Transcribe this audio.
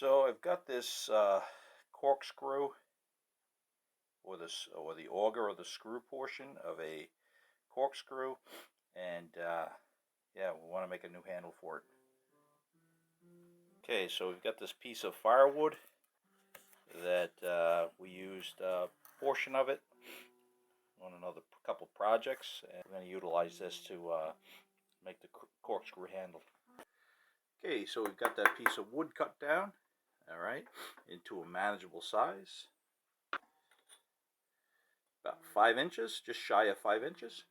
So I've got this corkscrew, or the auger or the screw portion of a corkscrew, and yeah, we want to make a new handle for it. Okay, so we've got this piece of firewood that we used a portion of it on another couple projects, and we're going to utilize this to make the corkscrew handle. Okay, so we've got that piece of wood cut down, all right, into a manageable size. About 5 inches, just shy of 5 inches.